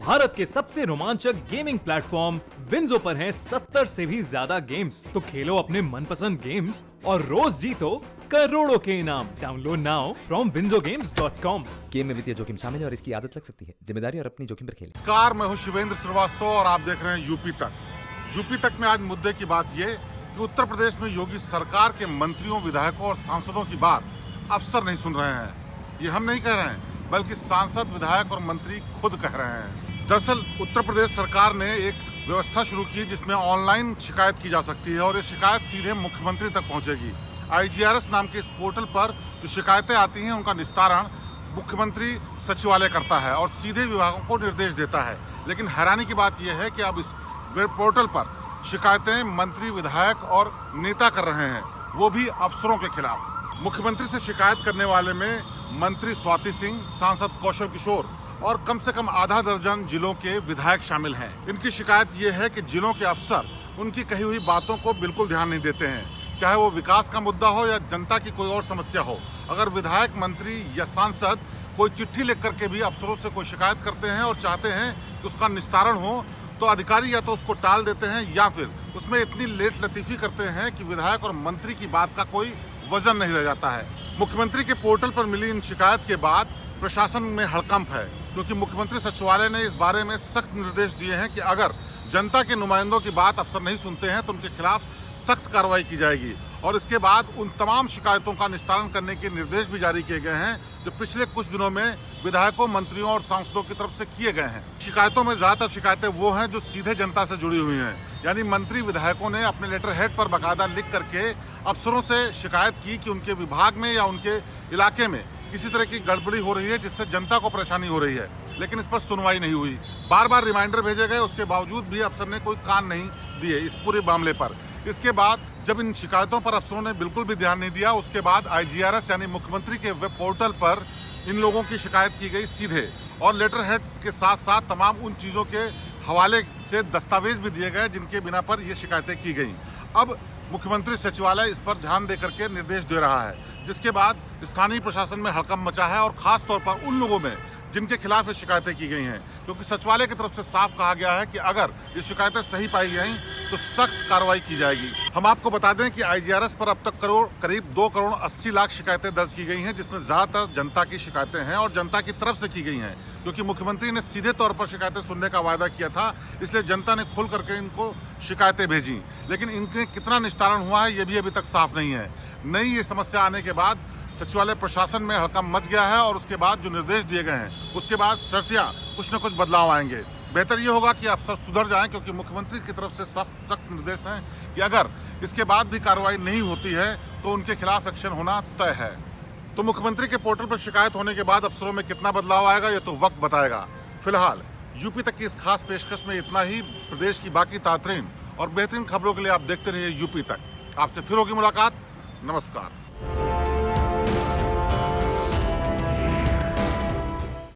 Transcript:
भारत के सबसे रोमांचक गेमिंग प्लेटफॉर्म विंजो पर हैं 70 से भी ज्यादा गेम्स। तो खेलो अपने मनपसंद गेम्स और रोज जीतो करोड़ों के इनाम। Download now from winzogames.com। Game में वित्तीय जोखिम शामिल है और इसकी आदत लग सकती है। जिम्मेदारी और अपनी जोखिम पर खेलें। नमस्कार, मैं हूं शिवेंद्र श्रीवास्तव और आप देख रहे हैं यूपी तक। यूपी तक में आज मुद्दे की बात ये कि उत्तर प्रदेश में योगी सरकार के मंत्रियों, विधायकों और सांसदों की बात अफसर नहीं सुन रहे हैं। ये हम नहीं कह रहे हैं, बल्कि सांसद, विधायक और मंत्री खुद कह रहे हैं। दरअसल उत्तर प्रदेश सरकार ने एक व्यवस्था शुरू की जिसमें ऑनलाइन शिकायत की जा सकती है और ये शिकायत सीधे मुख्यमंत्री तक पहुंचेगी। IGRS नाम के इस पोर्टल पर जो शिकायतें आती हैं उनका निस्तारण मुख्यमंत्री सचिवालय करता है और सीधे विभागों को निर्देश देता है। लेकिन हैरानी की बात यह है कि अब इस वेब पोर्टल पर शिकायतें मंत्री, विधायक और नेता कर रहे हैं, वो भी अफसरों के खिलाफ। मुख्यमंत्री से शिकायत करने वाले में मंत्री स्वाति सिंह, सांसद कौशल किशोर और कम से कम आधा दर्जन जिलों के विधायक शामिल हैं। इनकी शिकायत ये है कि जिलों के अफसर उनकी कही हुई बातों को बिल्कुल ध्यान नहीं देते हैं, चाहे वो विकास का मुद्दा हो या जनता की कोई और समस्या हो। अगर विधायक, मंत्री या सांसद कोई चिट्ठी लिख करके भी अफसरों से कोई शिकायत करते हैं और चाहते हैं कि उसका निस्तारण हो, तो अधिकारी या तो उसको टाल देते हैं या फिर उसमें इतनी लेट लतीफी करते हैं कि विधायक और मंत्री की बात का कोई वजन नहीं रह जाता है। मुख्यमंत्री के पोर्टल पर मिली इन शिकायत के बाद प्रशासन में हड़कंप है, क्योंकि मुख्यमंत्री सचिवालय ने इस बारे में सख्त निर्देश दिए हैं कि अगर जनता के नुमाइंदों की बात अफसर नहीं सुनते हैं तो उनके खिलाफ सख्त कार्रवाई की जाएगी। और इसके बाद उन तमाम शिकायतों का निस्तारण करने के निर्देश भी जारी किए गए हैं जो पिछले कुछ दिनों में विधायकों, मंत्रियों और सांसदों की तरफ से किए गए हैं। शिकायतों में ज्यादातर शिकायतें वो हैं जो सीधे जनता से जुड़ी हुई हैं, यानी मंत्री, विधायकों ने अपने लेटर हेड पर बाकायदा लिख करके अफसरों से शिकायत की कि उनके विभाग में या उनके इलाके में किसी तरह की गड़बड़ी हो रही है जिससे जनता को परेशानी हो रही है। लेकिन इस पर सुनवाई नहीं हुई। बार बार रिमाइंडर भेजे गए, उसके बावजूद भी अफसर ने कोई कान नहीं दिए इस पूरे मामले पर। इसके बाद जब इन शिकायतों पर अफसरों ने बिल्कुल भी ध्यान नहीं दिया, उसके बाद IGRS यानी मुख्यमंत्री के वेब पोर्टल पर इन लोगों की शिकायत की गई सीधे, और लेटर हेड के साथ साथ तमाम उन चीज़ों के हवाले से दस्तावेज भी दिए गए जिनके बिना पर ये शिकायतें की गई। अब मुख्यमंत्री सचिवालय इस पर ध्यान दे करके निर्देश दे रहा है, जिसके बाद स्थानीय प्रशासन में हड़कंप मचा है और खास तौर पर उन लोगों में जिनके खिलाफ ये शिकायतें की गई हैं, क्योंकि सचिवालय की तरफ से साफ कहा गया है कि अगर ये शिकायतें सही पाई गई तो सख्त कार्रवाई की जाएगी। हम आपको बता दें कि IGRS पर अब तक करीब 2 करोड़ 80 लाख शिकायतें दर्ज की गई हैं, जिसमें ज्यादातर जनता की शिकायतें हैं और जनता की तरफ से की गई हैं, क्योंकि मुख्यमंत्री ने सीधे तौर पर शिकायतें सुनने का वायदा किया था, इसलिए जनता ने खुल करके इनको शिकायतें भेजी। लेकिन इनके कितना निस्तारण हुआ है ये भी अभी तक साफ नहीं है। नई ये समस्या आने के बाद सचिवालय प्रशासन में हड़कंप मच गया है और उसके बाद जो निर्देश दिए गए हैं उसके बाद शर्तियां कुछ न कुछ बदलाव आएंगे। बेहतर ये होगा कि अफसर सुधर जाएं, क्योंकि मुख्यमंत्री की तरफ से सख्त निर्देश हैं कि अगर इसके बाद भी कार्रवाई नहीं होती है तो उनके खिलाफ एक्शन होना तय है। तो मुख्यमंत्री के पोर्टल पर शिकायत होने के बाद अफसरों में कितना बदलाव आएगा ये तो वक्त बताएगा। फिलहाल यूपी तक की इस खास पेशकश में इतना ही। प्रदेश की बाकी तातरीन और बेहतरीन खबरों के लिए आप देखते रहिए यूपी तक। आपसे फिर होगी मुलाकात। नमस्कार।